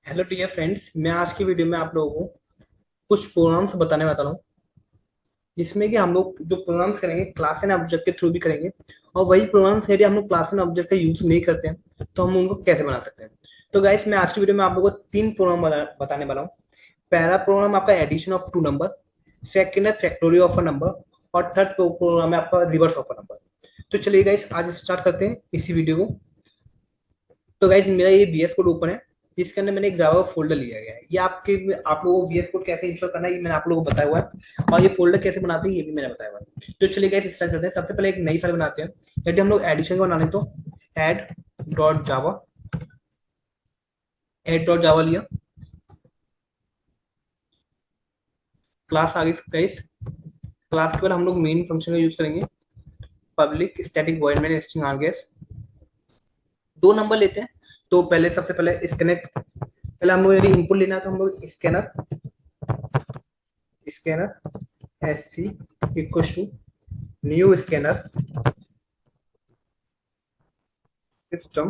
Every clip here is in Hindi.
हेलो डियर फ्रेंड्स, मैं आज की वीडियो में आप लोगों को कुछ प्रोग्राम्स बताने वाला हूँ जिसमें कि हम लोग जो प्रोग्राम्स करेंगे क्लास एंड ऑब्जेक्ट के थ्रू भी करेंगे। और वही प्रोग्राम्स यदि हम लोग क्लास एंड ऑब्जेक्ट का यूज नहीं करते हैं तो हम उनको कैसे बना सकते हैं। तो गाइस, मैं आज की वीडियो में आप लोगों को तीन प्रोग्राम बताने वाला हूँ। पहला प्रोग्राम आपका addition of two number, second है फैक्टोरियल ऑफ अ नंबर, और थर्ड प्रोग्राम है आपका रिवर्स ऑफ अ नंबर। तो चलिए गाइस, आज स्टार्ट करते हैं इसी वीडियो को। तो गाइज, मेरा ये VS कोड ओपन है जिसके अंदर मैंने एक जावा फोल्डर लिया गया है। ये आप लोगों को VS कोड कैसे इंस्टॉल करना है ये मैंने आप लोगों को बताया हुआ है, और ये फोल्डर कैसे बनाते हैं ये भी मैंने बताया हुआ है। तो चलिए गाइज, स्टार्ट करते हैं। सबसे पहले एक नई फाइल बनाते हैं। यदि हम लोग एडिशन को बनाने तो add dot Java, add dot Java लिया। क्लास आगे गाइज, क्लास के बाद हम लोग मेन फंक्शन का यूज करेंगे, public static void main string args. दो नंबर लेते हैं। तो पहले सबसे पहले स्कैनर, पहले हम लोग यदि इनपुट लेना है तो हम लोग scanner scanner S C equal to new scanner system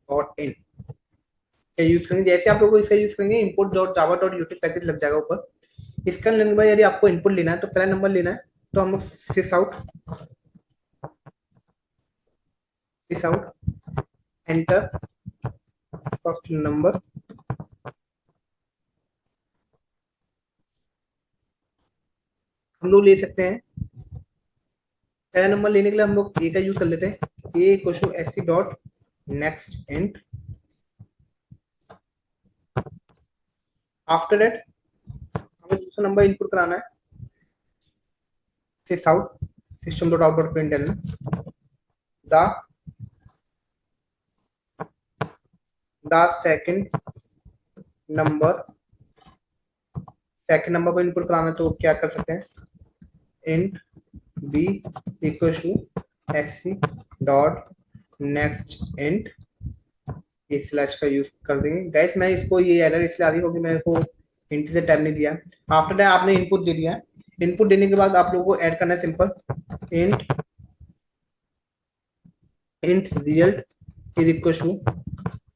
dot in का यूज करेंगे। जैसे आप लोग इसका यूज करेंगे input dot Java dot util package लग जाएगा ऊपर। इसका नंबर यदि आपको इनपुट लेना है तो पहला नंबर लेना है। तो हम लोग सिस आउट एंटर फर्स्ट नंबर। हम लोग ले सकते हैं, पहला नंबर लेने के लिए हम लोग ए का यूज कर लेते हैं। A equal to S C dot next int. After that हमें दूसरा नंबर इनपुट कराना है। Sysout system dot out dot print the the second number. Second number को इनपुट कराना है तो क्या कर सकते हैं, int B equal to S C dot next int. ये स्लैश का यूज कर देंगे। गैस, मैं इसको ये एरर इसलिए आ रही होगी, मैंने इसको इंट से टैब नहीं दिया। आफ्टर दैट आपने इनपुट दे दिया है। इनपुट देने के बाद आप लोगों को ऐड करना है simple int int result is equal to,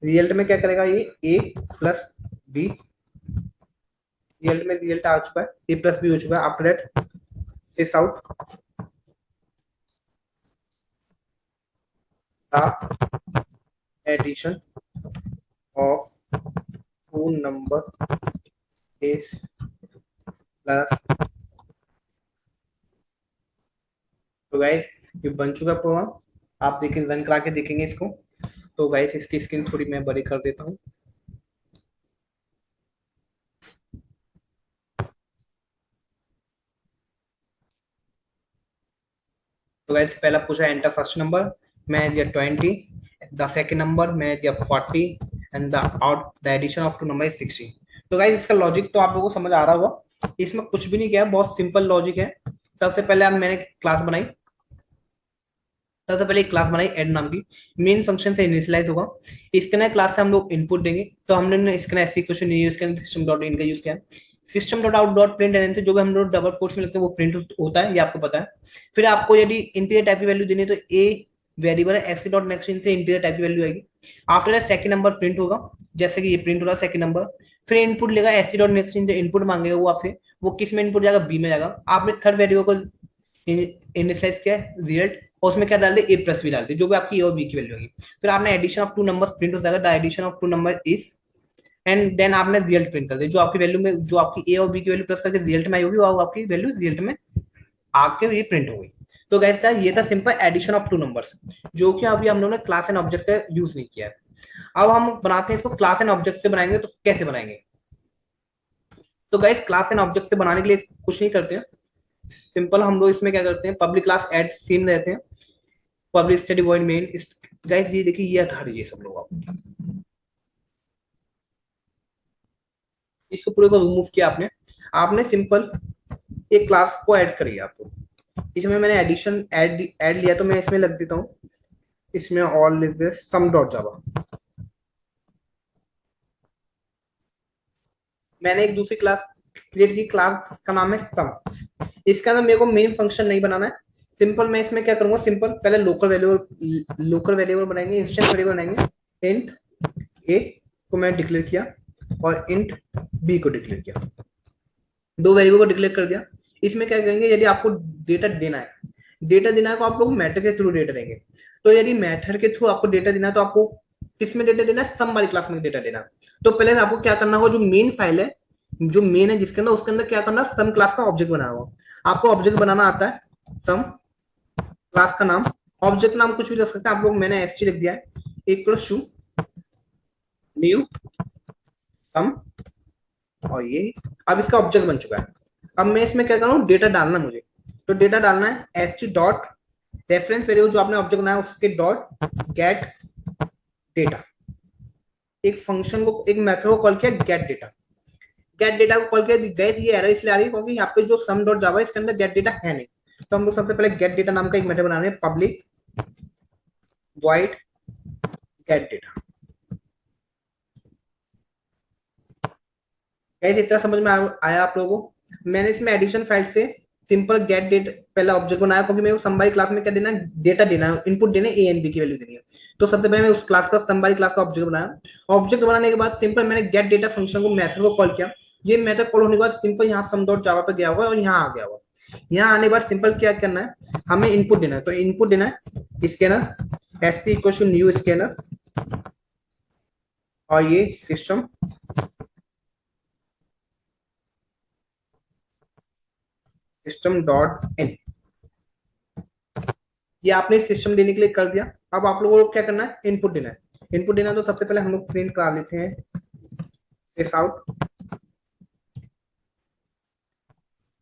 result में क्या करेगा ये ए प्लस बी। रिजल्ट में रिजल्ट आ चुका है, ए प्लस बी हो चुका है। After that sys out the addition of two number is plus. तो गाइस, ये बन चुका प्रोग्राम। आप देखें, रन करा के देखेंगे इसको। तो गाइस, इसकी स्क्रीन थोड़ी मैं बड़ी कर देता हूँ। तो गाइस, पहला पूछा एंटर फर्स्ट नंबर, मैं दिया 20। द सेकंड नंबर मैं दिया 40 and the addition of two number is 60। तो गाइस, इसका लॉजिक तो आप लोगों को समझ आ रहा होगा। इसमें कुछ भी नहीं किया है, बहुत सिंपल लॉजिक है। सबसे पहले अब मैंने क्लास बनाई। सबसे पहले एक क्लास बनाई ऐड नाम की, मेन फंक्शन से इनिशियलाइज होगा। इसके ना क्लास से हम लोग इनपुट देंगे। तो हमने इसके ना ऐसी क्वेश्चन यूज किया, सिस्टम डॉट इन का यूज किया। System dot out dot print N से जो भी हम लोग डबल कोट्स में लिखते हैं वो प्रिंट होता है, ये आपको पता है। फिर आपको यदि इंटीजर टाइप की वैल्यू देनी है तो ए वेरिएबल है एक्स डॉट नेक्स्ट इन से इंटीजर टाइप की वैल्यू आएगी। After that second number print होगा, जैसे कि ये प्रिंट हो रहा है सेकंड नंबर। फिर इनपुट लेगा एस डॉट नेक्स्ट इन, जो इनपुट मांगेगा वो आपसे, वो किस में इनपुट जाएगा, बी में जाएगा। आपने थर्ड वेरिएबल को इनिशियलाइज किया रिजल्ट, और उसमें क्या डाल दे, ए प्लस बी डाल दे, जो भी आपकी ए और बी की वैल्यू होगी। फिर आपने addition of two numbers print होता है, the addition of two number is, and then आपने रिजल्ट प्रिंट कर दे, जो आपकी वैल्यू में, जो आपकी ए और बी की वैल्यू प्लस करके रिजल्ट में आई होगी, वो आपकी वैल्यू रिजल्ट में आके ये प्रिंट हो गई। तो गैस, ये था simple addition of two numbers, जो कि अभी हम लोगों ने क्लास एंड ऑब्जेक्ट का यूज नहीं किया है। अब हम बनाते हैं इसको क्लास एंड ऑब्जेक्ट से बनाएंगे, तो कैसे बनाएंगे। तो गैस, क्लास एंड ऑब्जेक्ट से बनाने के लिए कुछ नहीं करते हैं। सिंपल हम लोग इसमें क्या करते हैं, पब्लिक क्लास एड सीन रहते हैं, public study void main. Guys, ये देखिए, ये था ये सब लोग। आप इसको पूरे को रिमूव किया आपने। आपने सिंपल एक क्लास को ऐड करिए आपको। इसमें मैंने एडिशन ऐड ऐड लिया, तो मैं इसमें लग देता हूँ, इसमें ऑल लिख दिस सम डॉट जावा। मैंने एक दूसरी क्लास क्रिएट की, क्लास का नाम है सम। इसका ना मेरे को मेन फंक्शन नहीं बनाना है। सिंपल मैं इसमें क्या करूंगा, सिंपल पहले लोकल वेरिएबल बनाएंगे, इंस्टेंस वेरिएबल बनाएंगे। इंट ए को मैं डिक्लेयर किया और इंट बी को डिक्लेयर किया, दो वेरिएबल को डिक्लेयर कर दिया। इसमें क्या करेंगे, यदि आपको डेटा देना है, डेटा देना है तो आप लोग मेथड के थ्रू डेटा देंगे। तो यदि मेथड के थ्रू आपको डेटा देना है तो आपको किसमें डेटा देना है, सम वाली क्लास में डेटा देना है। तो पहले आपको क्या करना होगा, जो मेन फाइल है, जो मेन है जिसके अंदर, उसके अंदर क्या करना, सम क्लास का ऑब्जेक्ट बनाना होगा। आपको ऑब्जेक्ट बनाना आता है, सम क्लास का नाम, ऑब्जेक्ट नाम कुछ भी रख सकते हैं आप लोग, मैंने एसटी लिख दिया है, इक्वल टू न्यू सम, और ये अब इसका ऑब्जेक्ट बन चुका है। अब मैं इसमें क्या कर रहा हूँ, डेटा डालना मुझे, तो डेटा डालना है S T dot reference variable जो आपने ऑब्जेक्ट बनाया उसके डॉट गेट डेटा, एक फंक्शन को, एक मेथड को कॉल किया गेट डेटा। गेट डेटा को कॉल किया, गैस ये एरर इसलिए आ रही है क्योंकि यहाँ पे जो सम डॉट जावा इसके अंदर गेट डेटा है नहीं। तो हम लोग सबसे पहले गेट डेटा नाम का एक मेथड बना रहे हैं, public void gate data. Gas इतना समझ में आया आप लोगों को। मैंने इसमें एडिशन फाइल से सिंपल गेट डेट पहला ऑब्जेक्ट बनाया क्योंकि मेरे को समबारी क्लास में क्या देना है, डेटा देना है, इनपुट देने ए एंड बी की वैल्यू देनी है। तो सबसे पहले मैं उस क्लास का समबारी क्लास का ऑब्जेक्ट बनाया। ऑब्जेक्ट बनाने के बाद सिंपल मैंने गेट डेटा फंक्शन को, मेथड को कॉल किया। ये मेथड कॉल होने के बाद सिंपल यहाँ सम डॉट जावा पे गया हुआ और यहाँ आ गया हुआ। यहाँ आने के बाद सिंपल क्या करना है, हमें इनपुट देना है। तो इनपुट देना है scanner S C equal to new scanner, और ये सिस्टम सिस्टम डॉट इन, ये आपने सिस्टम देने के लिए कर दिया। अब आप लोगों को क्या करना है, इनपुट देना है। इनपुट देना है तो सबसे पहले हम लोग प्रिंट करा लेते हैं sysout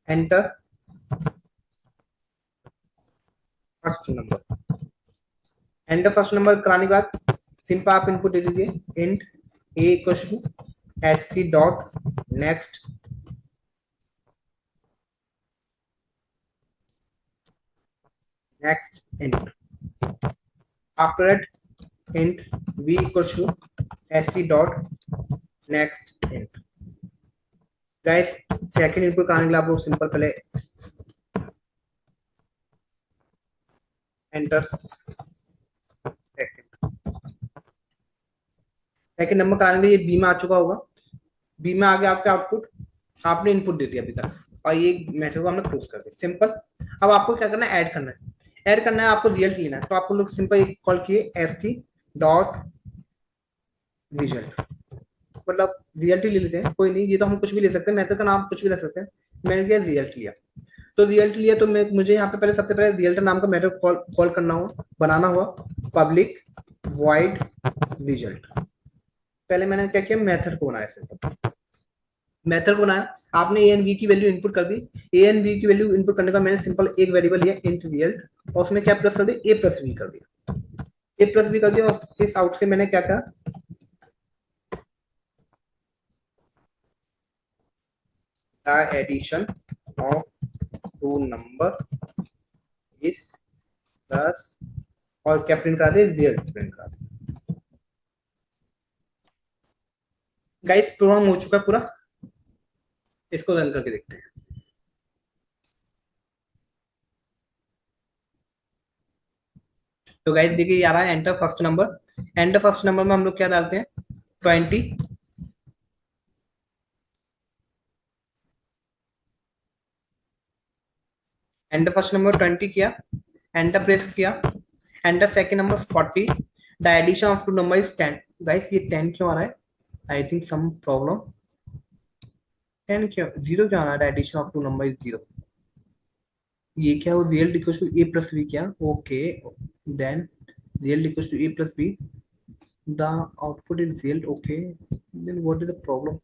enter first number. Enter first number कराने के बाद सिंपल आप इनपुट दे दीजिए int A equal to S C dot next next int, after that int v equals to sc dot next int। Guys second input कराने के लिए आप लोग सिंपल पहले एंटर सेकंड नंबर कराने के लिए ये बी में आ चुका होगा, बी में आ गया आपका आउटपुट, आपने इनपुट दे दिया अभी तक, और ये मेथड को हमने क्लोज कर दिया सिंपल। अब आपको क्या करना है, ऐड करना है। ऐड करना है आपको रिजल्ट लेना है, तो आपको लोग सिंपल कॉल किए एस टी डॉट रिजल्ट, मतलब रिजल्ट ही ले लेते हैं, कोई नहीं, ये तो हम कुछ भी ले सकते हैं, मेथड का नाम कुछ भी रख सकते हैं। मैंने क्या रिजल्ट लिया, तो रिजल्ट लिया तो मैं मुझे यहाँ पे पहले सबसे पहले रिजल्ट नाम का मेथड कॉल करना हुआ, बनाना हुआ पब्लिक वॉइड रिजल्ट। पहले मैंने क्या किया, मेथड को बनाया सिंपल, मेथड को बनाया, आपने ए एंड बी की वैल्यू इनपुट कर दी। ए एंड बी की वैल्यू इनपुट करने का मैंने सिंपल एक वेरिएबल लिया इंट रिजल्ट, और उसमें क्या प्लस कर दिया, ए प्लस बी कर दिया, ए प्लस बी कर दिया। और इस आउट से मैंने क्या कहा, the addition of two number is plus, और क्या प्रिंट करा दे, रिजल्ट प्रिंट करा दे। गाइस प्रोग्राम हो चुका है पूरा, इसको रन करके देखते हैं। तो गाइस देखिए ये आ रहा है enter first number. Enter first number में हम लोग क्या डालते हैं, 20। एंटर फर्स्ट नंबर 20 किया, एंटर प्रेस किया, enter second number 40, the addition of two number is 10। Guys ये 10 क्यों आ रहा है, आई थिंक सम प्रॉब्लम, 10 क्यों, 0 क्यों आ रहा है, addition of two number is 0, ये क्या, वो real equal to A plus B क्या, okay then real equal to A plus B, the output is real, okay, then what is the problem?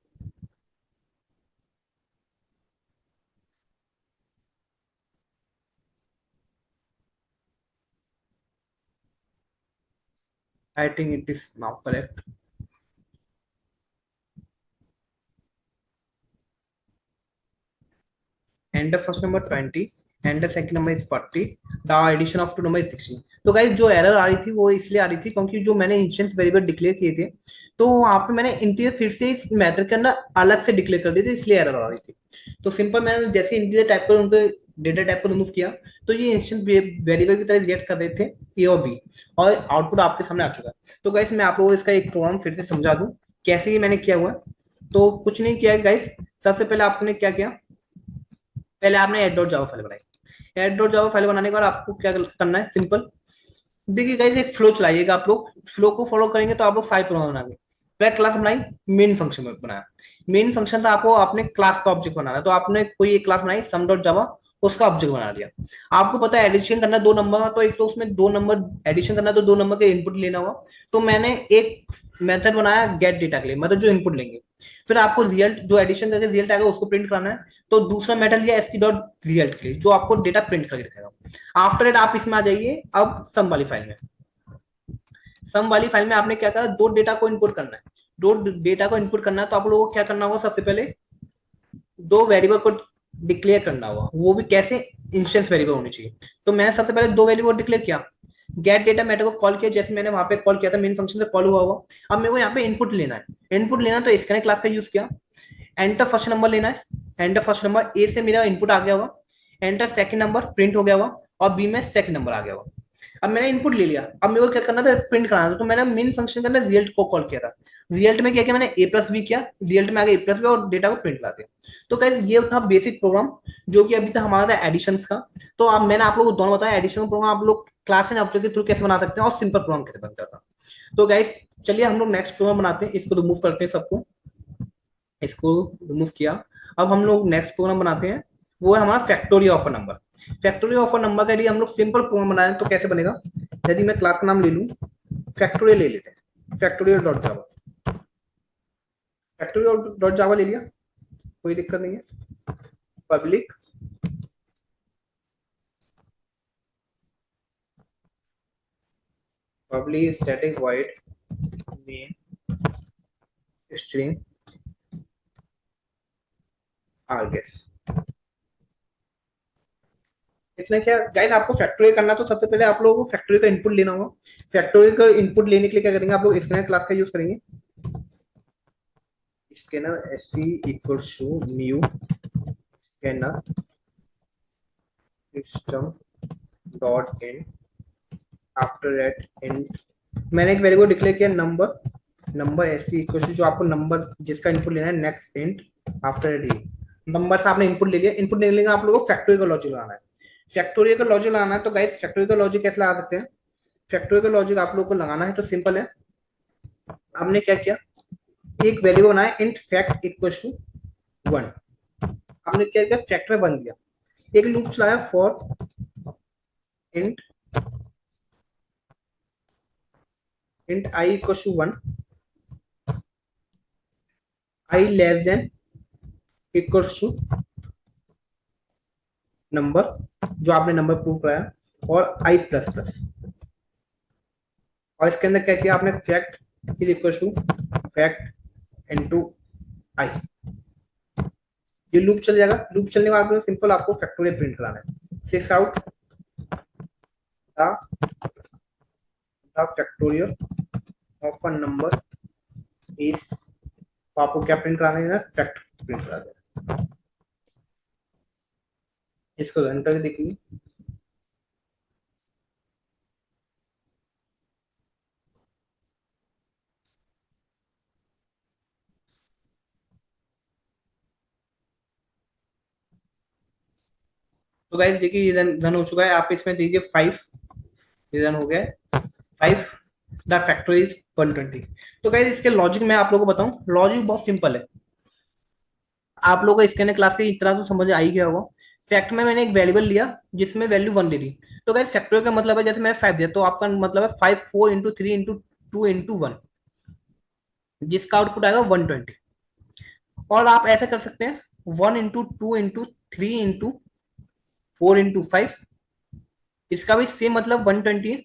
I think it is now correct. And the first number 20 and the second number is 40, the addition of two number is 16। तो गाइस जो एरर आ रही थी वो इसलिए आ रही थी क्योंकि जो मैंने इंस्टेंस वेरिएबल डिक्लेयर किए थे, तो वहां पे मैंने इंटीजर फिर से इस मेथड के अंदर अलग से डिक्लेयर कर दिए थे, इसलिए एरर आ रही थी। तो सिंपल मैंने जैसे इंटीजर टाइप कर उनके डेटा टाइप को रिमूव किया, तो ये इंस्टेंस वेरिएबल की तरह रिएक्ट कर रहे थे ए और बी, और आउटपुट आपके सामने आ चुका है। तो गाइस मैं आप लोगों को इसका एक प्रोग्राम फिर से समझा दूं, कैसे ये मैंने किया हुआ है, तो कुछ नहीं किया गाइस। सबसे पहले आपने क्या किया, पहले आपने एड डॉट जावा फाइल बनाई। एड डॉट जावा फाइल बनाने के बाद आपको क्या करना है, सिंपल। देखिए गाइस, एक फ्लो चलाइएगा आप लोग, फ्लो को फॉलो करेंगे तो आप लोग फाइल प्रोग्राम बनाएंगे। पहले क्लास बनाई, मेन फंक्शन में बनाया। मेन फंक्शन था आपको अपने क्लास का ऑब्जेक्ट बनाना है, तो आपने कोई एक क्लास बनाई सम डॉट जावा, उसका ऑब्जेक्ट बना दिया। आपको पता है एडिशन करना दो नंबर का, तो एक तो उसमें दो नंबर एडिशन करना है, तो दो नंबर के इनपुट लेना होगा। तो मैंने एक मेथड बनाया गेट डेटा के लिए, मतलब जो इनपुट लेंगे। फिर आपको रिजल्ट, जो एडिशन करके रिजल्ट आएगा उसको प्रिंट कराना है। तो दूसरा मेथड लिया एसटी डॉट रिजल्ट के लिए, जो आपको डेटा प्रिंट करके दिखाएगा। आफ्टर इट आप इसमें आ जाइए अब सम वाली फाइल में। सम वाली फाइल में आपने क्या कहा, दो डेटा को इनपुट करना है। दो डेटा को इनपुट करना है, तो आप लोगों को क्या करना होगा, सबसे पहले दो वेरिएबल को डिक्लेयर करना होगा, वो भी कैसे, इंस्टेंस वेरिएबल होनी चाहिए। तो मैंने सबसे पहले दो वेरिएबल डिक्लेयर किया, गेट डेटा मेथड को कॉल किया, जैसे मैंने वहां पे कॉल किया था, मेन फंक्शन से कॉल हुआ होगा। अब मेरे को यहाँ पे इनपुट लेना है। इनपुट लेना तो स्कैन क्लास का यूज किया। एंटर फर्स्ट नंबर लेना है। एंटर फर्स्ट नंबर, ए से मेरा इनपुट आ गया होगा। एंटर सेकंड नंबर, प्रिंट हो गया होगा। और बी में सेकंड नंबर आ गया होगा। अब मैंने इनपुट ले लिया, अब मेरे को क्या करना था, प्रिंट कराना था। तो मैंने मेन फंक्शन के अंदर रिजल्ट को कॉल किया था। रिजल्ट में क्या किया, मैंने ए प्लस बी किया, रिजल्ट में आ गया ए प्लस बी, और डेटा को प्रिंट करा दिया। तो गाइस ये था बेसिक प्रोग्राम, जो कि अभी तक हमारा था एडिशन का। तो अब मैंने आप लोगों को दोनों बताया, एडिशन प्रोग्राम आप लोग क्लास एंड ऑब्जेक्ट के थ्रू कैसे बना सकते हैं, और सिंपल प्रोग्राम कैसे बनता था। तो गाइस चलिए हम लोग नेक्स्ट प्रोग्राम बनाते हैं, इसको रिमूव करते हैं सबको। इसको रिमूव किया। अब हम लोग नेक्स्ट प्रोग्राम बनाते हैं, वो है हमारा factorial of a number. Factorial of a number के लिए हम लोग सिंपल प्रोग्राम बनाए, तो कैसे बनेगा, यदि मैं क्लास का नाम ले लूं, फैक्टोरियल ले लेते हैं, factorial dot Java. Factorial dot Java ले लिया, कोई दिक्कत नहीं है। Public public static void main string args. इसमें क्या गाइस, आपको फैक्टोरियल करना, तो सबसे पहले आप लोगों को फैक्टोरियल का इनपुट लेना होगा। फैक्टोरियल का इनपुट लेने के लिए क्या करेंगे, आप लोग स्कैनर क्लास का यूज करेंगे। Scanner S C equals to new scanner system dot in. After that in, मैंने एक वेरिएबल डिक्लेयर किया number, number S C equals to, जो आपको नंबर जिसका इनपुट लेना है, next int. After that E, number से आपने इनपुट ले लिया। इनपुट लेने के आप लोगों को फैक्टोरियल का लॉजिक लगाना है। फैक्टोरियल का लॉजिक लगाना है, तो गाइस फैक्टोरियल का लॉजिक कैसे लगा सकते हैं। फैक्टोरियल का लॉजिक आप लोग को लगाना है तो सिंपल है। हमने क्या किया, एक वेरिएबल बनाया इंट फैक्ट इक्वल टू 1। हमने क्या किया, फैक्ट में 1 दिया। एक लूप चलाया for int int I equal to 1, I less than equal to number, जो आपने नंबर प्रूव कराया, और आई प्लस प्लस। और इसके अंदर क्या किया आपने, fact is equal to fact into I. ये लूप चल जाएगा। लूप चलने के बाद सिंपल आपको फैक्टोरियल प्रिंट कराना है, 6 out the factorial of a number is. तो आपको क्या प्रिंट कराना है, फैक्ट प्रिंट करा देना। इसको रन करके देखिए। तो गाइस देखिए ये रन हो चुका है। आप इसमें दीजिए 5, ये रन हो गया है 5। The factor is 120। तो गाइस इसके लॉजिक मैं आप लोगों को बताऊं, लॉजिक बहुत सिंपल है। आप लोगों को इसके क्लास से इतना तो समझ आ ही गया होगा। फैक्ट में मैंने एक वेरिएबल लिया जिसमें वैल्यू 1 दे दी। तो गाइस फैक्टोरियल का मतलब है, जैसे मैंने 5 दिया, तो आपका मतलब है 5 4 इंटू 3 इंटू 2 इंटू 1, जिसका आउटपुट आएगा 120। और आप ऐसा कर सकते हैं 1 इंटू 2 इंटू 3 इंटू 4 इंटू 5, इसका भी सेम मतलब 120 है।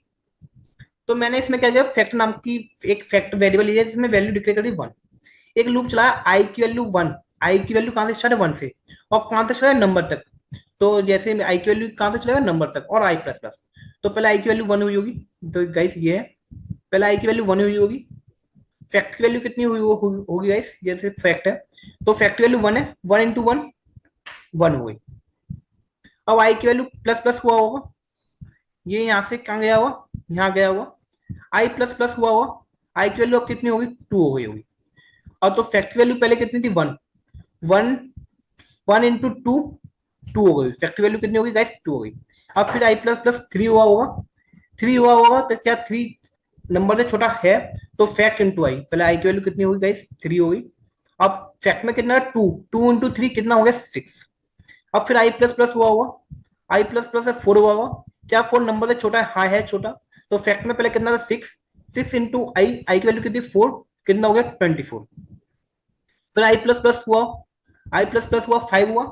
तो मैंने इसमें क्या किया, फैक्ट नाम की एक फैक्ट वेरिएबल लिया जिसमें वैल्यू डिक्लेयर कर दी 1। एक लूप चलाया आई की वैल्यू 1। आई की वैल्यू कहां से स्टार्ट है, 1 से, और कहां तक चला है, नंबर तक। तो जैसे आई की वैल्यू कहां तक चलेगा, नंबर तक, और आई प्लस प्लस। तो पहले आई की वैल्यू 1 हुई होगी। तो गाइस ये है, पहले आई की वैल्यू 1 हुई होगी। फैक्ट की वैल्यू कितनी हुई होगी गाइस, जैसे फैक्ट है, तो फैक्ट की वैल्यू 1 है, 1 इंटू 1 1 हो गई। अब आई की वैल्यू प्लस प्लस हुआ होगा, ये यहां से कहां गया हुआ, यहाँ गया हुआ। आई प्लस प्लस हुआ हुआ, आई की वैल्यू अब कितनी होगी, 2 हो गई होगी। और तो फैक्ट वैल्यू पहले कितनी थी, one. One, one into two, two हो गई, फैक्ट वैल्यू कितनी होगी गाइस, टू हो गई। अब फिर आई प्लस प्लस थ्री हुआ होगा, थ्री हुआ होगा तो क्या थ्री नंबर से छोटा है, तो फैक्ट इंटू आई, पहले आई की वैल्यू कितनी होगी गाइस, थ्री होगी। अब फैक्ट में कितना, टू, टू इंटू थ्री कितना हो गया, सिक्स। अब फिर आई प्लस प्लस हुआ होगा, आई प्लस प्लस है फोर हुआ होगा, क्या फोर नंबर से छोटा है, हाँ है छोटा, तो फैक्ट में पहले कितना था, सिक्स, सिक्स इंटू आई, आई की वैल्यू कितनी, फोर, कितना हो गया, 24। फिर आई प्लस प्लस हुआ, आई प्लस प्लस हुआ, फाइव हुआ,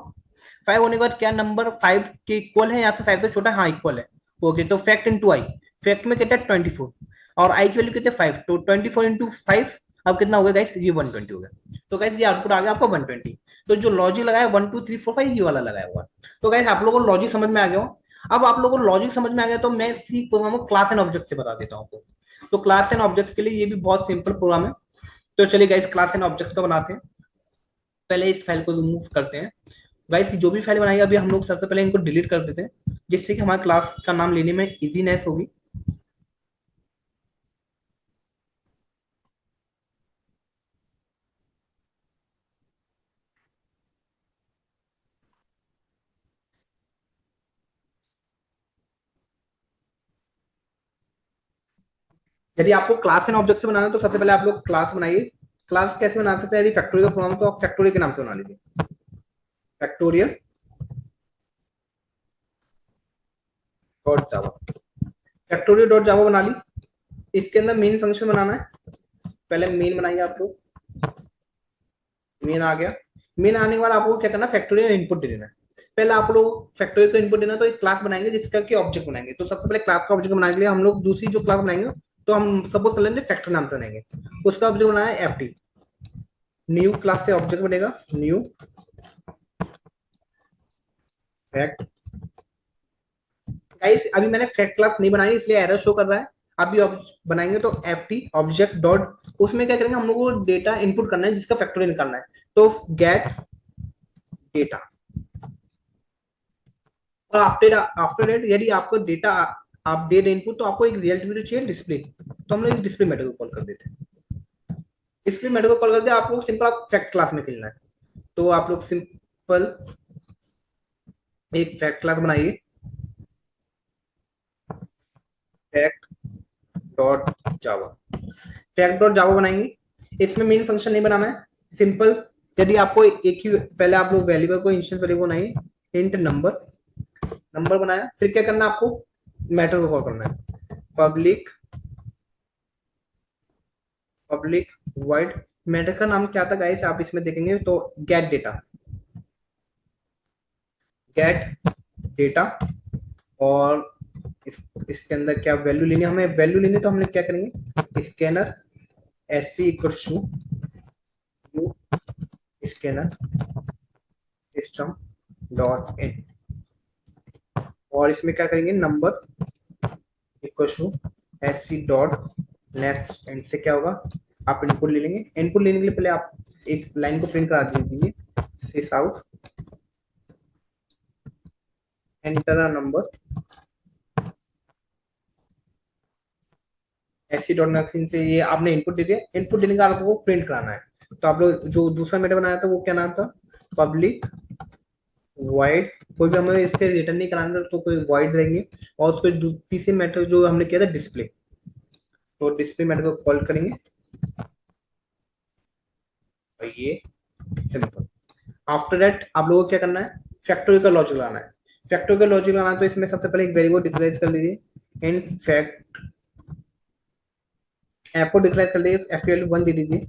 फाइव होने के बाद क्या नंबर फाइव के इक्वल है या फिर फाइव से छोटा है, हाँ इक्वल है। ओके, तो फैक्ट इंटू आई, फैक्ट में कितना, 24, और आई की वैल्यू कितने, फाइव, तो 24 इंटू फाइव, अब कितना हो गया गाइस, ये 120 हो गया। तो गाइस ये आउटपुट आ गया आपका 120। तो जो लॉजिक लगाया 1 2 3 4 5, ये वाला लगाया हुआ। तो गाइस आप लोगों को लॉजिक समझ में आ गया हो। अब आप लोगों को लॉजिक समझ में आ गया तो मैं इसी प्रोग्राम को क्लास एंड ऑब्जेक्ट से बता देता हूँ आपको। तो क्लास एंड ऑब्जेक्ट के लिए ये भी बहुत सिंपल प्रोग्राम है। तो चलिए गाइस क्लास एंड ऑब्जेक्ट का बनाते हैं। पहले इस फाइल को रिमूव करते हैं। गाइस जो भी फाइल बनाई अभी हम लोग सबसे पहले इनको डिलीट कर देते हैं, जिससे कि हमारे क्लास का नाम लेने में इजीनेस होगी। यदि आपको क्लास एंड ऑब्जेक्ट से बनाना है तो सबसे पहले आप लोग क्लास बनाइए। क्लास कैसे बना सकते हैं, यदि फैक्टोरियल का प्रोग्राम तो आप फैक्टोरियल के नाम से बना लीजिए, factorial dot Java, factorial dot जावा बना ली। इसके अंदर मेन फंक्शन बनाना है, पहले मेन बनाइए आप लोग। मेन आ गया, मेन आने के बाद आपको क्या करना है, फैक्टोरियल इनपुट दे देना है। पहले आप लोग फैक्टोरियल को इनपुट देना, तो एक क्लास बनाएंगे जिसका कि ऑब्जेक्ट बनाएंगे। तो सबसे पहले क्लास का ऑब्जेक्ट बनाने के लिए हम लोग दूसरी जो क्लास बनाएंगे, तो हम सपोज कर लेंगे फैक्टर नाम से बनाएंगे। उसका ऑब्जेक्ट बनाया है एफ टी, न्यू क्लास से ऑब्जेक्ट बनेगा न्यू फैक्ट। गाइस अभी मैंने फैक्ट क्लास नहीं बनाई इसलिए एरर शो कर रहा है। अभी बनाएंगे तो एफ टी ऑब्जेक्ट डॉट, उसमें क्या करेंगे, हम लोग को डेटा इनपुट करना है जिसका फैक्टोरियल निकालना है। तो गेट डेटा, और आफ्टर आफ्टर दैट यदि आपको डेटा आप दे दें इनपुट, तो आपको एक रिजल्ट भी तो चाहिए, डिस्प्ले। तो हम लोग डिस्प्ले मेथड को कॉल कर देते हैं। डिस्प्ले मेथड को कॉल करते हैं, आप लोग सिंपल आप फैक्ट क्लास में खेलना है। तो आप लोग सिंपल एक फैक्ट क्लास बनाइए, फैक्ट डॉट जावा, फैक्ट डॉट जावा बनाएंगे। इसमें मेन फंक्शन नहीं बनाना है, सिंपल। यदि आपको एक ही, पहले आप लोग वेरिएबल को इंस्टेंस वेरिएबल बनाइए, इंट नंबर, नंबर बनाया, फिर क्या करना है आपको, मैटर को कॉल करना है, पब्लिक, पब्लिक वाइड। मैटर का नाम क्या था गाइस, आप इसमें देखेंगे तो गेट डेटा, गेट डेटा। और इसके अंदर क्या वैल्यू लेनी है, हमें वैल्यू लेनी है, तो हम लोग क्या करेंगे, scanner S C equal to scanner system dot in, और इसमें क्या करेंगे, number equal to S C dot next. And से क्या होगा, आप इनपुट ले लेंगे। इनपुट लेने के लिए पहले आप एक लाइन को प्रिंट करा दीजिए, sysout enter a number S C dot next. से ये आपने इनपुट दे दिया, इनपुट देने का आपको प्रिंट कराना है। तो आप लोग जो दूसरा मेथड बनाया था वो क्या नाम था, पब्लिक वाइड। कोई भी हमें इसके रिटर्न नहीं कराना तो कोई वाइड रहेंगे। और उसको तीसरे मेथड जो हमने किया था डिस्प्ले, तो डिस्प्ले मेथड को कॉल करेंगे। और ये सिंपल। आफ्टर दैट आप लोगों को क्या करना है, फैक्टोरियल का लॉजिक लगाना है। फैक्टोरियल का लॉजिक लगाना है तो इसमें सबसे पहले एक वेरिएबल डिक्लेयर कर लीजिए, इन फैक्ट, एफ को डिक्लेयर कर लीजिए, एफ की वैल्यू वन दे दीजिए,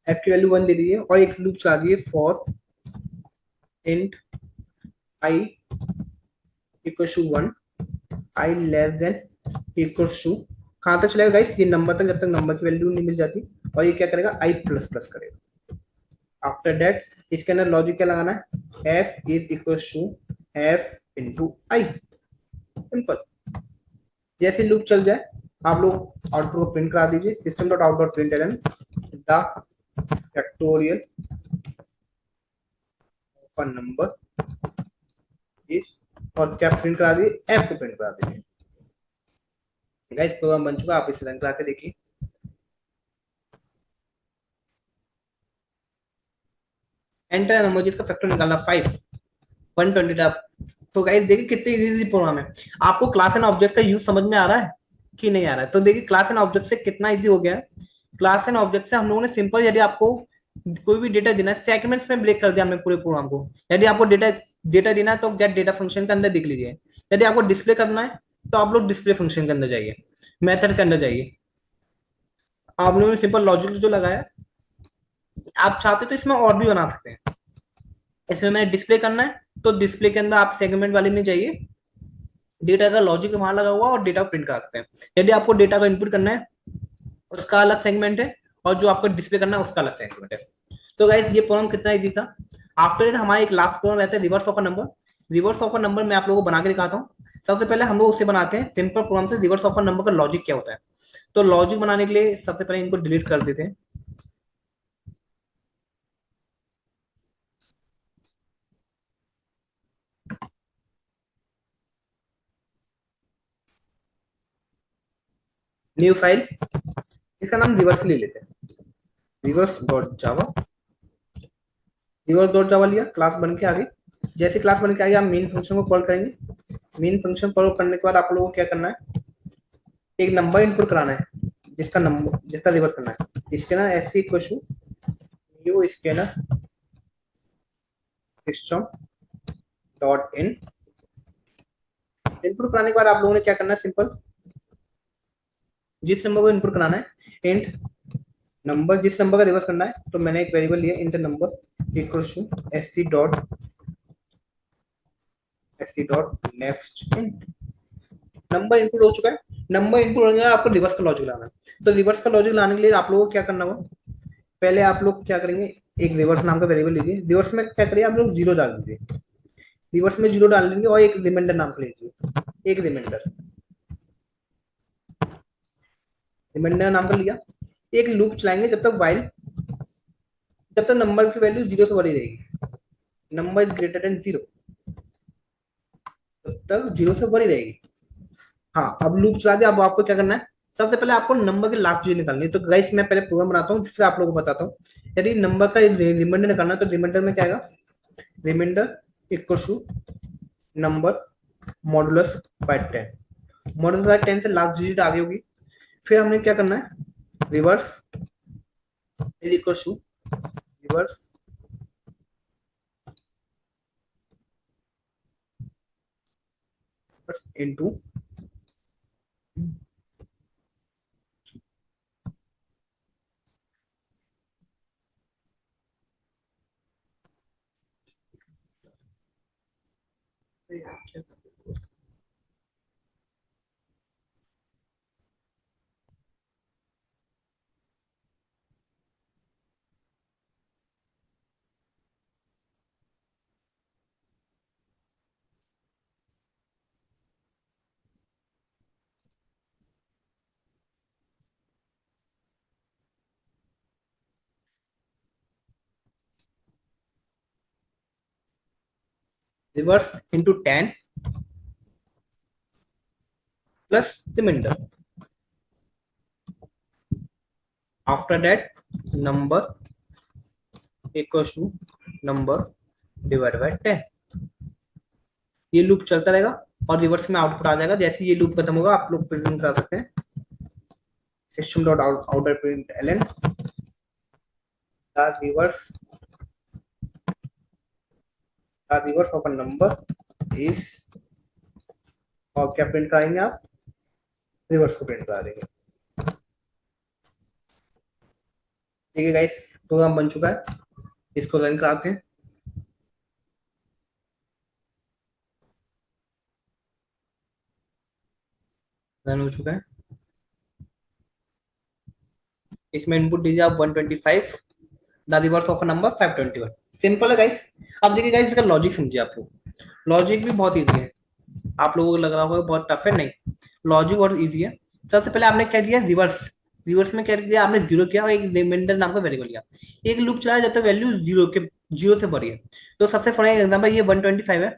एफ की वैल्यू वन दे दीजिए, और एक लूप चला दीजिए, for int I equal to one, I less than equal to, कहां तक चलेगा गाइस, ये नंबर तक, जब तक नंबर की वैल्यू नहीं मिल जाती। और ये क्या करेगा, आई प्लस प्लस करेगा। आफ्टर दैट इसके अंदर लॉजिक क्या लगाना है, F is equal to F into I, simple. जैसे लूप चल जाए आप लोग आउटपुट को प्रिंट करा दीजिए, system dot out dot print L the factorial of a number is, और क्या प्रिंट करा दीजिए, एफ को प्रिंट करा दीजिए। गाइस प्रोग्राम बन चुका है, आप इसे रन करा के देखिए। एंटर नंबर जिसका फैक्टर निकालना 5 120 था। तो गाइस देखिए कितनी इजी प्रोग्राम है। आपको क्लास एंड ऑब्जेक्ट का यूज समझ में आ रहा है कि नहीं आ रहा है? तो देखिए क्लास एंड ऑब्जेक्ट से कितना इजी हो गया है। क्लास एंड ऑब्जेक्ट से हम लोगों ने सिंपल, यदि आपको कोई भी डेटा देना है, सेगमेंट्स में ब्रेक कर दिया हमने पूरे प्रोग्राम को। यदि आपको डेटा डेटा देना है तो गेट डेटा फंक्शन के अंदर देख लीजिए। यदि आपको डिस्प्ले करना है तो आप लोग डिस्प्ले फंक्शन के अंदर जाइए, मेथड के अंदर जाइए। आप लोगों ने सिंपल लॉजिक जो लगाया, आप चाहते तो इसमें और भी बना सकते हैं। इसमें मैंने डिस्प्ले करना है तो डिस्प्ले के अंदर आप सेगमेंट वाले में जाइए, डेटा का लॉजिक वहां लगा हुआ और डेटा प्रिंट करा सकते हैं। यदि आपको डेटा का इनपुट करना है उसका अलग सेगमेंट है, और जो आपको डिस्प्ले करना है उसका अलग सेगमेंट है। तो गाइस ये प्रॉब्लम कितना इजी था। आफ्टर हमारा एक लास्ट प्रॉब्लम रहता है reverse of a number. Reverse of a number मैं आप लोगों को बना के दिखाता हूँ। सबसे पहले हम लोग उससे बनाते हैं सिंपल प्रॉब्लम से रिवर्स ऑफ अ नंबर का लॉजिक क्या होता है। तो लॉजिक बनाने के लिए सबसे पहले इनको डिलीट कर देते हैं। न्यू फाइल, इसका नाम रिवर्स ले लेते हैं, रिवर्स डॉट जावा। रिवर्स डॉट जावा लिया, क्लास बन के आगे। जैसे क्लास बन के आगे हम मेन फंक्शन को कॉल करेंगे। मेन फंक्शन कॉल करने के बाद आप लोगों को क्या करना है, एक नंबर इनपुट कराना है, जिसका नंबर जिसका रिवर्स करना है। Scanner S C equal to new scanner system dot in. Input कराने के बाद आप लोगों ने क्या करना है, सिंपल जिस नंबर को इनपुट कराना है इंट नंबर, जिस नंबर का रिवर्स करना है, तो मैंने एक वेरिएबल लिया int number equal to S C dot next int. Number input हो चुका है। नंबर इनपुट होने के बाद आपको रिवर्स का लॉजिक लाना है। तो रिवर्स का लॉजिक लाने के लिए आप लोगों को क्या करना होगा, पहले आप लोग क्या करेंगे, एक रिवर्स नाम का वेरिएबल लीजिए। रिवर्स में क्या करिए, आप लोग जीरो डाल दीजिए। रिवर्स में जीरो डाल देंगे और एक रिमाइंडर नाम का लीजिए, एक रिमाइंडर। रिमाइंडर नाम का लिया, एक लूप चलाएंगे जब तक वाइल, जब तक नंबर की वैल्यू जीरो से बड़ी रहेगी, number is greater than zero, तब तक जीरो से बड़ी रहेगी। हाँ अब लूप चला दिया। अब आपको क्या करना है, सबसे पहले आपको नंबर की लास्ट डिजिट निकालनी है। तो गाइस मैं पहले प्रोग्राम बनाता हूँ फिर आप लोगों को बताता हूँ। यदि नंबर का रिमाइंडर निकालना है तो रिमाइंडर में क्या आएगा, remainder equal to number modulus by 10। Modulus by 10 से लास्ट डिजिट आ गई होगी। फिर हमने क्या करना है, reverse is equal to reverse into reverse into 10 plus remainder. After that number equal to number divide by 10। ये लूप चलता रहेगा और रिवर्स में आउटपुट आ जाएगा। जैसे ये लूप खत्म होगा आप लोग प्रिंट करा सकते हैं, system dot outer print L the reverse the reverse of a number is, और क्या प्रिंट कराएंगे आप, रिवर्स को प्रिंट करा देंगे। ठीक है गाइस, प्रोग्राम बन चुका है, इसको रन कराते हैं। रन हो चुका है। इसमें इनपुट दीजिए आप 125, the reverse of a number 521। Simple है गाइस। अब देखिए गाइस इसका लॉजिक समझिए आप लोग। लॉजिक भी बहुत इजी है। आप लोगों को लग रहा होगा बहुत टफ है, नहीं, लॉजिक बहुत इजी है। सबसे पहले आपने क्या किया, रिवर्स। रिवर्स में क्या किया आपने, जीरो किया और एक रिमाइंडर नाम का वेरिएबल लिया। एक लूप चलाया जब तक वैल्यू जीरो से बड़ी है। तो सबसे फॉर एग्जाम्पल ये 125 है,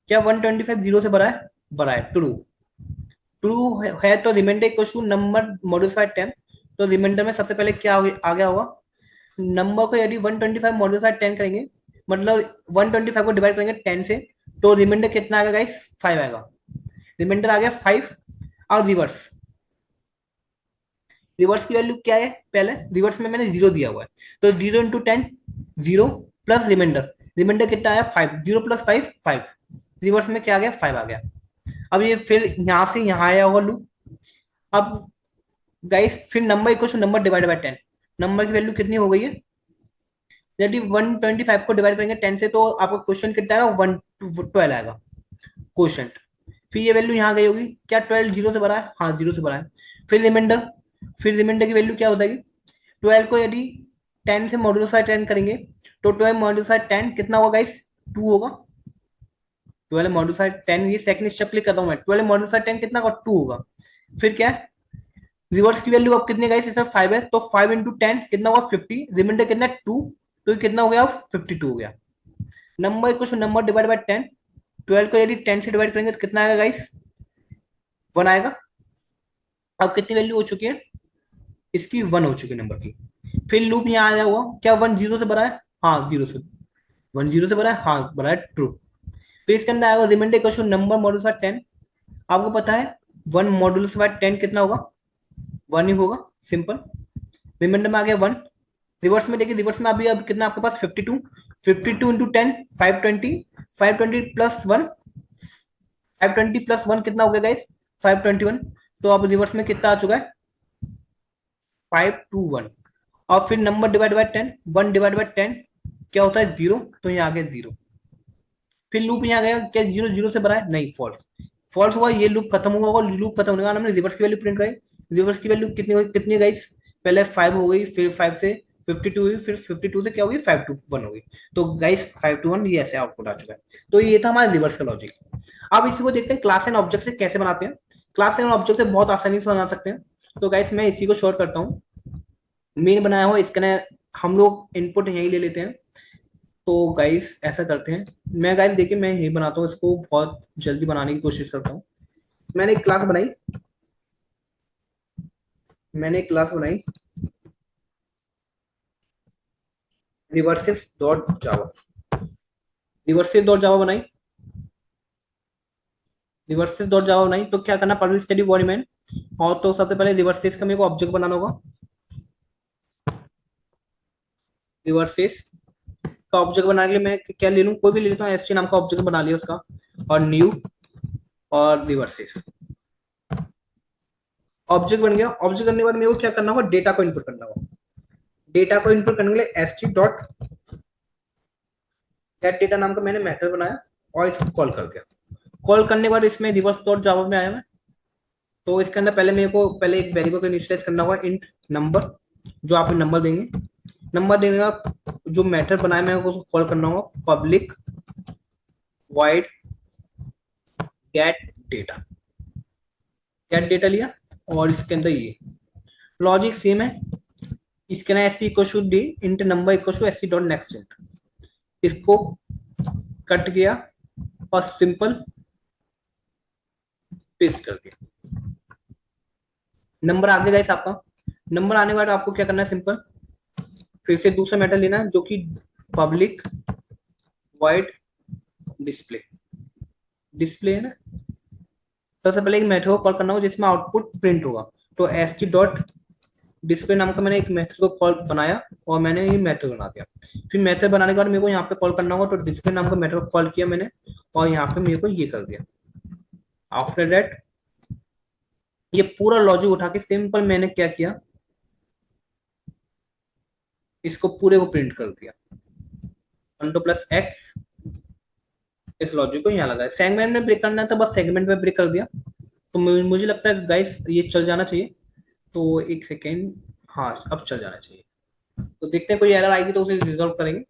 क्या 125 जीरो से बड़ा है, बड़ा है, ट्रू। ट्रू है तो remainder equal to number modified 10। तो रिमाइंडर में सबसे पहले क्या आ गया होगा, नंबर को यदि 125 मॉडिफाइड 10 करेंगे, मतलब 125 को डिवाइड करेंगे 10 से, तो रिमाइंडर कितना आएगा गाइस, 5 आएगा। रिमाइंडर आ गया 5। और रिवर्स, रिवर्स की वैल्यू क्या है, पहले रिवर्स में मैंने जीरो दिया हुआ है, तो 0 × 10, जीरो प्लस रिमाइंडर, रिमाइंडर कितना आया 5, 0 + 5 5, रिवर्स में क्या आ गया 5 आ गया। अब ये फिर यहां से यहां आया होगा लूप। अब गाइस फिर number equal to number divide by 10, number की वैल्यू कितनी हो गई है, यदि 125 को डिवाइड करेंगे 10 से तो आपका क्वेश्चन कितना आएगा, 112 आएगा क्वेश्चन। फिर ये वैल्यू यहाँ गई होगी, क्या 12 जीरो से भरा है, हाँ जीरो से भरा है। फिर रिमाइंडर, फिर रिमाइंडर की वैल्यू क्या हो जाएगी, 12 को यदि 10 से मॉड्यूलस 10 करेंगे, तो 12 मॉड्यूलस 10 कितना होगा गाइस, 2 होगा। 12 मॉड्यूलस 10, ये सेकंड स्टेप क्लिक करता हूँ मैं, 12 मॉड्यूलस 10 कितना होगा, 2 होगा। फिर क्या है, रिवर्स की वैल्यू अब कितनी गाइस, इसमें 5 है, तो 5 × 10 कितना होगा 50, रिमाइंडर कितना है 2, तो कितना हो गया 52 हो गया। नंबर कुछ नंबर डिवाइड बाय 10, 12 को यदि 10 से डिवाइड करेंगे तो कितना आएगा गाइस, 1 आएगा। अब कितनी वैल्यू हो चुकी है इसकी, 1 हो चुकी है नंबर की। फिर लूप यहाँ आया हुआ, क्या 1 जीरो से भरा है, हाँ जीरो से, 1 जीरो से भरा है, हाँ भरा है ट्रू। फिर इसके अंदर आएगा रिमाइंडर क्वेश्चन नंबर मॉड्यूलस 10, आपको पता है 1 मॉड्यूलस 10 कितना होगा, 1 ही होगा, सिंपल। रिमाइंडर में आ गया 1। रिवर्स में देखिए, रिवर्स में अभी अब कितना आपके पास 52, 52 × 10 520, 520 प्लस 1, 520 प्लस 1 कितना हो गया गाइस, 521। तो अब रिवर्स में कितना आ चुका है, 521। और फिर number divide by 10, 1 divide by 10 क्या होता है, जीरो, तो यहाँ आ गया जीरो। फिर लूप यहाँ गया, क्या जीरो जीरो से भरा है, नहीं फॉल्स, फॉल्स हुआ, ये लूप खत्म हुआ होगा, लूप खत्म होने का हमने रिवर्स की वैल्यू प्रिंट कराई। रिवर्स की वैल्यू कितनी हुई, कितनी गई, पहले 5 हो गई, फिर 5 से 52 हुई, फिर 52 से क्या होगी 521 हो गई। तो गाइस 521 ये ऐसे आउटपुट आ चुका है। तो ये था हमारा रिवर्स का लॉजिक। अब इसी को देखते हैं क्लास एंड ऑब्जेक्ट से कैसे बनाते हैं। क्लास एंड ऑब्जेक्ट से बहुत आसानी से बना सकते हैं। तो गाइस मैं इसी को शॉर्ट करता हूँ, मेन बनाया हुआ इसका ना, हम लोग इनपुट यही ले लेते हैं। तो गाइस ऐसा करते हैं, मैं गाइस देखिए मैं यही बनाता हूँ, इसको बहुत जल्दी बनाने की कोशिश करता हूँ। मैंने एक क्लास बनाई, मैंने एक क्लास बनाई रिवर्सिव डॉट जावा, रिवर्सिव डॉट जावा बनाई, रिवर्सिव डॉट जावा बनाई। तो क्या करना, पब्लिक स्टडी बॉडी में, और तो सबसे पहले रिवर्सिव का मेरे को ऑब्जेक्ट बनाना होगा। रिवर्सिव का ऑब्जेक्ट बनाने के लिए मैं क्या ले लूँ, कोई भी ले लेता हूँ, एसटी नाम का ऑब्जेक्ट बना लिया उसका, और न्यू, और रिवर्सिव ऑब्जेक्ट बन गया। ऑब्जेक्ट करने के बाद मेरे को क्या करना होगा, डेटा को इनपुट करना होगा। डेटा को इनपुट करने के लिए एसटी डॉट गेट डेटा नाम का मैंने मेथड बनाया, और इसको कॉल कर दिया। कॉल करने के बाद इसमें रिवर्स डॉट जावा में आया मैं। तो इसके अंदर पहले मेरे को पहले एक वेरिएबल को इनिशियलाइज करना होगा, इंट नंबर, जो आप नंबर देंगे। नंबर देने का जो मेथड बनाया मैं उसको कॉल करना होगा public wide gate data, gate data लिया। और इसके अंदर ये लॉजिक सेम है, इसके ना S equal to D int number equal to S C dot next int, इसको कट किया और सिंपल पेस्ट कर दिया। नंबर आ गया गाइस आपका। नंबर आने के बाद आपको क्या करना है, सिंपल फिर से दूसरा मेथड लेना है, जो कि पब्लिक वाइड डिस्प्ले, डिस्प्ले है ना। सबसे पहले एक मेथड को कॉल करना होगा जिसमें आउटपुट प्रिंट होगा। तो एस टी डॉट डिस्प्ले नाम का मैंने एक मेथड को कॉल बनाया, और मैंने ये मेथड बना दिया। फिर मेथड बनाने के बाद मेरे को यहाँ पे कॉल करना होगा, तो डिस्प्ले नाम का मेथड को कॉल किया मैंने, और यहाँ पे मेरे को ये कर दिया। आफ्टर दैट ये पूरा लॉजिक उठा के सिंपल मैंने क्या किया, इसको पूरे को प्रिंट कर दिया, 1 प्लस एक्स, इस लॉजिक को यहाँ लगा। सेगमेंट में ब्रेक करना था, बस सेगमेंट में ब्रेक कर दिया। तो मुझे लगता है गाइस ये चल जाना चाहिए। तो एक सेकेंड, हाँ अब चल जाना चाहिए। तो देखते हैं कोई एरर आएगी तो उसे रिजॉल्व करेंगे।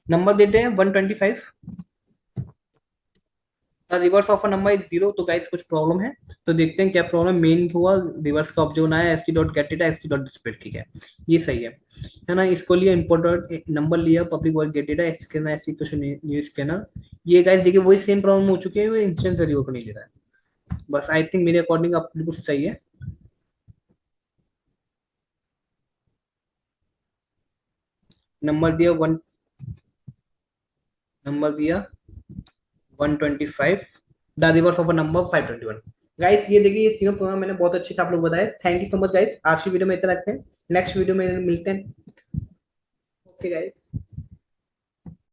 नंबर देते हैं 125, reverse of a number is zero. तो गाइस कुछ प्रॉब्लम है, तो देखते हैं क्या प्रॉब्लम। मेन हुआ रिवर्स का ऑब्जेक्ट बनाया, S T dot gate data, S T dot display, ठीक है, ये सही है ना। इसको लिया इंपोर्टेंट नंबर लिया, public word gate data, scanner ऐसी कुछ न्यू स्कैनर। ये गाइस देखिए वही सेम प्रॉब्लम हो चुकी है, वो इंस्टेंस वेरिएबल को नहीं ले रहा है। बस आई थिंक मेरे अकॉर्डिंग आप बिल्कुल सही है। नंबर दिया वन, नंबर दिया 125, the reverse of a number 521। Guys ये देखिए, ये तीनों प्रोग्राम मैंने बहुत अच्छे से आप लोग बताए। Thank you so much guys, आज की वीडियो में इतना रखते हैं, नेक्स्ट वीडियो में मिलते हैं। Okay guys.